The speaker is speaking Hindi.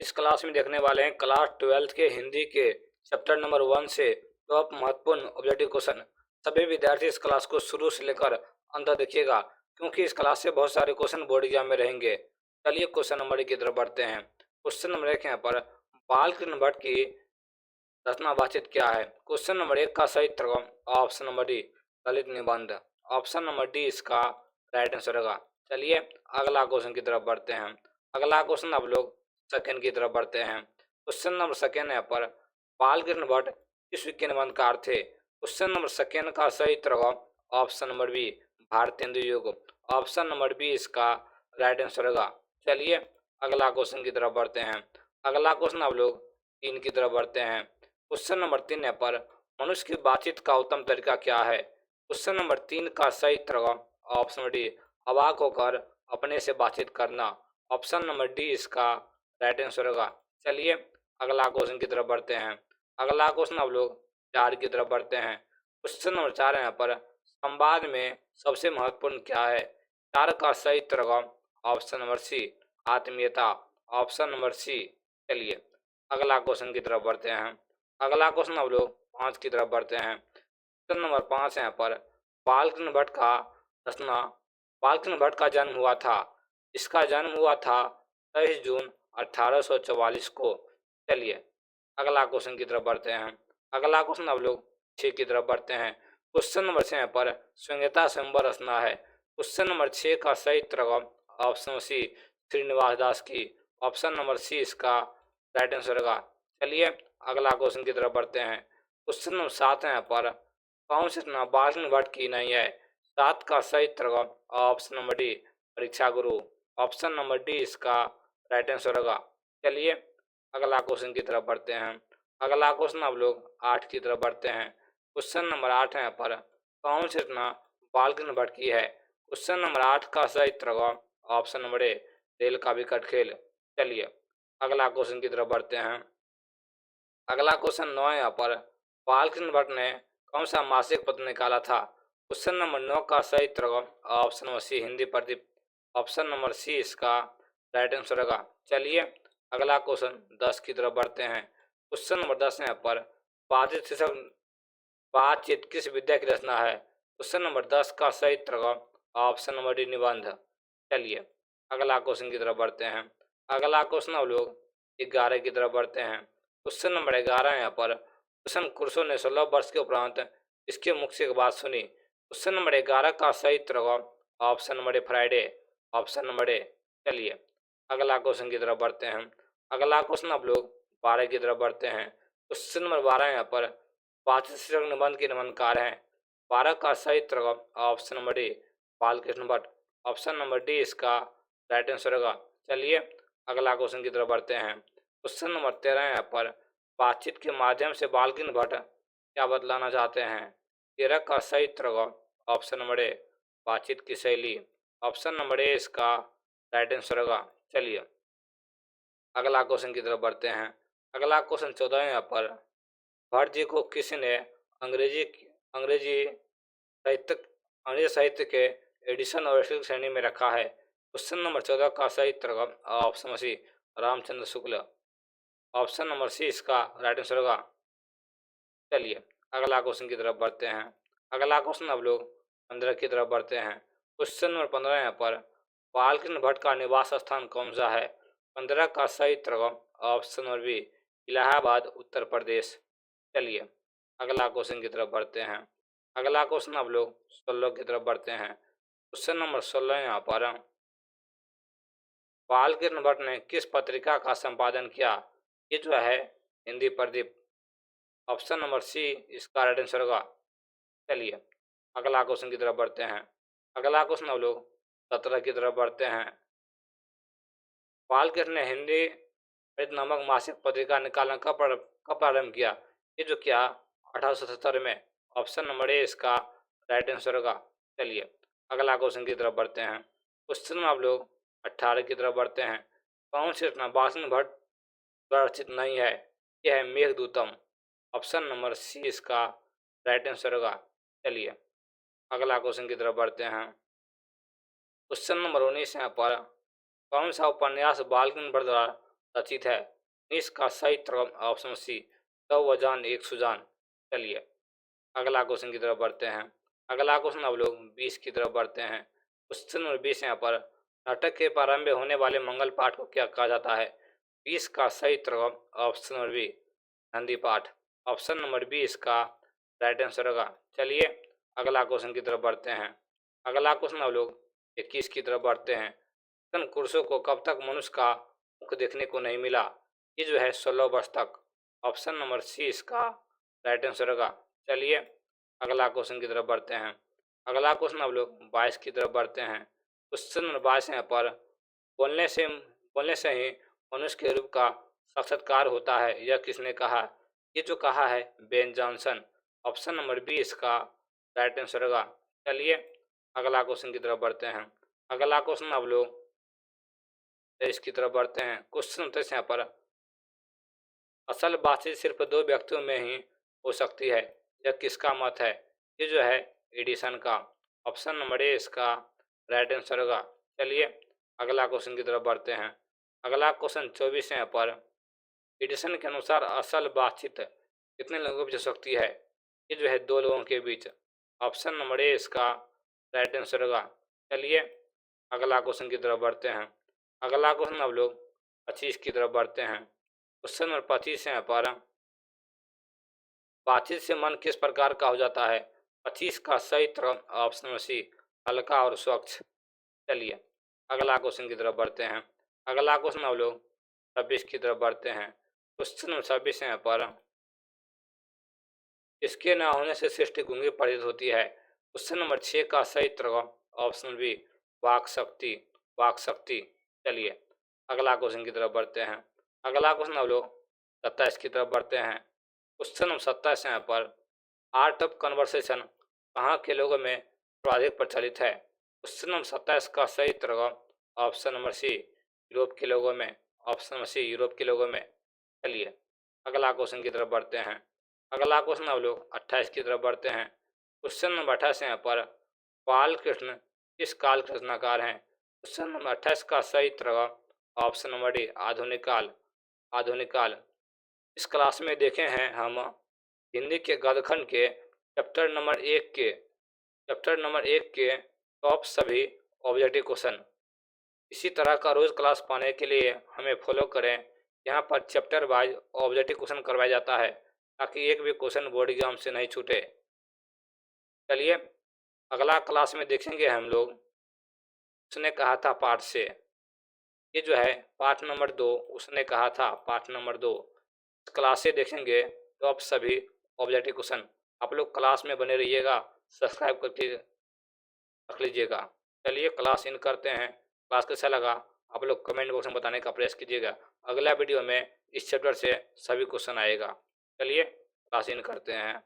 इस क्लास में देखने वाले हैं क्लास 12th के हिंदी के चैप्टर नंबर 1 से टॉप महत्वपूर्ण ऑब्जेक्टिव क्वेश्चन। सभी विद्यार्थी इस क्लास को शुरू से लेकर अंत तक देखिएगा, क्योंकि इस क्लास से बहुत सारे क्वेश्चन बोर्ड एग्जाम में रहेंगे। चलिए क्वेश्चन नंबर 1 की तरफ बढ़ते हैं। क्वेश्चन नंबर 1 यहाँ पर बालकृष्ण भट्ट की रचनावाचित क्या है। क्वेश्चन नंबर 1 का सही उत्तर ऑप्शन नंबर डी ललित निबंध। ऑप्शन नंबर डी इसका राइट आंसर होगा। चलिए अगला क्वेश्चन की तरफ बढ़ते हैं। अगला क्वेश्चन अब लोग सेकंड की तरफ बढ़ते हैं। क्वेश्चन नंबर सेकंड है पर बालकृष्ण भट्ट किस विज्ञान निबंधकार थे। क्वेश्चन नंबर सेकंड का सही उत्तर होगा ऑप्शन नंबर बी भारतेंदु युग। ऑप्शन नंबर बी इसका राइट आंसर होगा। चलिए अगला क्वेश्चन की तरफ बढ़ते हैं। अगला क्वेश्चन अब लोग 3 की तरफ बढ़ते हैं। क्वेश्चन नंबर 3 है पर मनुष्य की बातचीत का उत्तम तरीका क्या है। क्वेश्चन नंबर 3 का सही उत्तर होगा ऑप्शन डी अवाक होकर अपने से बातचीत करना। ऑप्शन नंबर डी इसका राइट आंसर होगा। चलिए अगला क्वेश्चन की तरफ बढ़ते हैं। अगला क्वेश्चन अब लोग 4 की तरफ बढ़ते हैं। क्वेश्चन नंबर 4 यहाँ पर संवाद में सबसे महत्वपूर्ण क्या है। 4 का सही उत्तर होगा ऑप्शन नंबर सी आत्मीयता। Option number C. चलिए अगला क्वेश्चन की तरफ बढ़ते हैं। अगला क्वेश्चन अब लोग 5 की तरफ बढ़ते हैं। क्वेश्चन नंबर 5 यहाँ पर बालकृष्ण भट्ट का रचना बालकृष्ण भट्ट का जन्म हुआ था। इसका जन्म हुआ था 23 जून 1844 को। चलिए अगला क्वेश्चन की तरफ बढ़ते हैं। अगला क्वेश्चन अब लोग 6 की तरफ बढ़ते हैं। क्वेश्चन नंबर 6 पर संहिता स्वयंवर रचना है। क्वेश्चन नंबर 6 का सही उत्तर होगा ऑप्शन सी श्रीनिवास दास की। ऑप्शन नंबर सी इसका राइट आंसर होगा। चलिए अगला क्वेश्चन की तरफ बढ़ते हैं। क्वेश्चन नंबर 7 है पर कौन सी रचना बालकृष्ण भट्ट की नहीं है। 7 का सही उत्तर होगा ऑप्शन नंबर डी परीक्षा गुरु। ऑप्शन नंबर डी इसका राइट आंसर होगा। चलिए अगला क्वेश्चन की तरफ बढ़ते हैं। अगला क्वेश्चन अब लोग 8 की तरफ बढ़ते हैं। क्वेश्चन नंबर 8 है पर कौन सी रचना बालकृष्ण भट्ट की है। क्वेश्चन नंबर 8 का सही उत्तर होगा ऑप्शन नंबर ए रेल का विकट खेल। चलिए अगला क्वेश्चन की तरफ बढ़ते हैं। अगला क्वेश्चन 9 है यहाँ पर बालकृष्ण भट्ट ने कौन सा मासिक पत्र निकाला था। क्वेश्चन नंबर 9 का सही उत्तर होगा option number C Hindi Pradeep. Option number C इसका राइट आंसर होगा। चलिए अगला क्वेश्चन 10 की तरफ बढ़ते हैं। क्वेश्चन नंबर 10 यहाँ पर बातचीत शीर्षक बातचीत किस विद्या की रचना है। क्वेश्चन नंबर 10 का सही उत्तर होगा ऑप्शन नंबर डी निबंध। चलिए अगला क्वेश्चन की तरफ बढ़ते हैं। अगला क्वेश्चन अब लोग 11 की तरफ बढ़ते हैं। क्वेश्चन नंबर 11 यहाँ पर कुशन कुरसो ने 16 वर्ष के उपरांत इसके मुख से एक बात सुनी। क्वेश्चन नंबर 11 का सही उत्तर होगा option number A Friday. Option number A. चलिए अगला क्वेश्चन की तरफ बढ़ते हैं। अगला क्वेश्चन अब लोग 12 की तरफ बढ़ते हैं। क्वेश्चन नंबर 12 यहाँ पर बातचीत शीर्षक निबंध के निबंधकार हैं। 12 का सही उत्तर होगा option number D Balkrishna Bhatt. Option number D इसका राइट आंसर होगा। चलिए अगला क्वेश्चन की तरफ बढ़ते हैं। क्वेश्चन नंबर 13 यहाँ पर बातचीत के माध्यम से बालकृष्ण भट्ट क्या बतलाना चाहते हैं। 13 का सही उत्तर होगा ऑप्शन नंबर ए बातचीत की शैली। ऑप्शन नंबर ए इसका राइट आंसर होगा। चलिए अगला क्वेश्चन की तरफ बढ़ते हैं। अगला क्वेश्चन 14 यहाँ पर भट्ट जी को किसने अंग्रेजी अंग्रेजी साहित्य अंग्रेजी साहित्य के एडिशन और श्रेणी में रखा है। क्वेश्चन नंबर 14 का सही उत्तर होगा option C Ramchandra Shukla. Option number C इसका राइट आंसर होगा। चलिए अगला क्वेश्चन की तरफ बढ़ते हैं। अगला क्वेश्चन अब लोग 15 की तरफ बढ़ते हैं। क्वेश्चन नंबर 15 यहाँ पर बालकृष्ण भट्ट का निवास स्थान कौन सा है। 15 का सही उत्तर होगा option number B Allahabad Uttar Pradesh. चलिए अगला क्वेश्चन की तरफ बढ़ते हैं। अगला क्वेश्चन अब लोग 16 की तरफ बढ़ते हैं। क्वेश्चन नंबर 16 यहाँ पर बालकृष्ण भट्ट ने किस पत्रिका का संपादन किया। ये जो है Hindi Pradeep. Option number C इसका राइट आंसर होगा। चलिए अगला क्वेश्चन की तरफ बढ़ते हैं। अगला क्वेश्चन अब लोग 17 की तरफ बढ़ते हैं। बालकृष्ण ने हिंदी गणित नामक मासिक पत्रिका निकालना कब प्रारंभ किया। ये जो क्या 1877 में। ऑप्शन नंबर ए इसका राइट आंसर होगा। चलिए अगला क्वेश्चन की तरफ बढ़ते हैं। क्वेश्चन में आप लोग 18 की तरफ बढ़ते हैं। कौन सी रचना बालकृष्ण भट्ट द्वारा रचित नहीं है। यह है मेघदूतम। ऑप्शन नंबर सी इसका राइट आंसर होगा। चलिए अगला क्वेश्चन की तरफ बढ़ते हैं। क्वेश्चन नंबर 19 यहाँ पर कौन सा उपन्यास बालकृष्ण भट्ट द्वारा रचित है। इसका सही उत्तर ऑप्शन सी, 100 वजान एक सुजान। चलिए अगला क्वेश्चन की तरफ बढ़ते हैं। अगला क्वेश्चन अब लोग 20 की तरफ बढ़ते हैं। क्वेश्चन नंबर 20 यहाँ पर, नाटक के प्रारंभ में होने वाले मंगल पाठ को क्या कहा जाता है? 20 का सही उत्तर ऑप्शन नंबर बी, नंदी पाठ। ऑप्शन नंबर बी इसका राइट आंसर होगा। चलिए अगला क्वेश्चन की तरफ बढ़ते हैं। अगला क्वेश्चन अब लोग 21 की तरफ बढ़ते हैं। कुरुशों को कब तक मनुष्य का मुख देखने को नहीं मिला? ये जो है 16 वर्ष तक। ऑप्शन नंबर सी इसका राइट आंसर होगा। चलिए अगला क्वेश्चन की तरफ बढ़ते हैं। अगला क्वेश्चन अब लोग 22 की तरफ बढ़ते हैं। क्वेश्चन नंबर 22 यहाँ पर, बोलने से ही मनुष्य के रूप का साक्षात्कार होता है, यह किसने कहा? ये जो कहा है Ben Johnson. Option number B इसका राइट आंसर होगा। चलिए अगला क्वेश्चन की तरफ बढ़ते हैं। अगला क्वेश्चन अब लोग इसकी तरफ बढ़ते हैं। क्वेश्चन 29 यहाँ पर, असल बातचीत सिर्फ दो व्यक्तियों में ही हो सकती है, यह किसका मत है? ये जो है एडिसन का। ऑप्शन नंबर ए इसका राइट आंसर होगा। चलिए अगला क्वेश्चन की तरफ बढ़ते हैं। अगला क्वेश्चन 24 है पर, एडिसन के अनुसार असल बातचीत कितने लोगों के बीच हो सकती है? ये जो है दो लोगों के बीच। ऑप्शन नंबर ए इसका राइट आंसर होगा। चलिए अगला क्वेश्चन की तरफ बढ़ते हैं। अगला क्वेश्चन अब लोग 25 की तरफ बढ़ते हैं। क्वेश्चन नंबर 25 है पर, बातचीत से मन किस प्रकार का हो जाता है? 25 का सही उत्तर ऑप्शन नंबर सी, हल्का और स्वच्छ। चलिए अगला क्वेश्चन की तरफ बढ़ते हैं। अगला क्वेश्चन अब लोग 26 की तरफ बढ़ते हैं। क्वेश्चन नंबर 26 है पर, इसके न होने से सृष्टि गूंगी प्रतीत होती है। क्वेश्चन नंबर 6 का सही उत्तर ऑप्शन बी, वाक शक्ति। वाक शक्ति। चलिए अगला क्वेश्चन की तरफ बढ़ते हैं। अगला क्वेश्चन अब लोग 27 की तरफ बढ़ते हैं। क्वेश्चन नंबर 27 है पर, आर्ट ऑफ कन्वर्सेशन कहाँ के लोगों में सर्वाधिक प्रचलित है? क्वेश्चन नंबर 27 का सही उत्तर ऑप्शन नंबर सी, यूरोप के लोगों में। ऑप्शन नंबर सी, यूरोप के लोगों में। चलिए अगला क्वेश्चन की तरफ बढ़ते हैं। अगला क्वेश्चन अब लोग 28 की तरफ बढ़ते हैं। क्वेश्चन नंबर 28 यहाँ पर, बाल कृष्ण किस काल के रचनाकार हैं? क्वेश्चन नंबर 28 का सही उत्तर ऑप्शन नंबर डी, आधुनिक काल। आधुनिक काल। इस क्लास में देखे हैं हम हिंदी के गदखंड के चैप्टर नंबर 1 के टॉप सभी ऑब्जेक्टिव क्वेश्चन। इसी तरह का रोज क्लास पाने के लिए हमें फॉलो करें। यहाँ पर चैप्टर वाइज ऑब्जेक्टिव क्वेश्चन करवाया जाता है, ताकि एक भी क्वेश्चन बोर्ड एग्जाम से नहीं छूटे। चलिए अगला क्लास में देखेंगे हम लोग, उसने कहा था पार्ट से। ये जो है पार्ट नंबर 2, उसने कहा था पार्ट नंबर 2। क्लास से देखेंगे तो आप सभी ऑब्जेक्टिव क्वेश्चन। आप लोग क्लास में बने रहिएगा, सब्सक्राइब करके रख लीजिएगा। चलिए क्लास इन करते हैं। क्लास कैसा लगा आप लोग कमेंट बॉक्स में बताने का प्रयास कीजिएगा। अगला वीडियो में इस चैप्टर से सभी क्वेश्चन आएगा। चलिए क्लास इन करते हैं।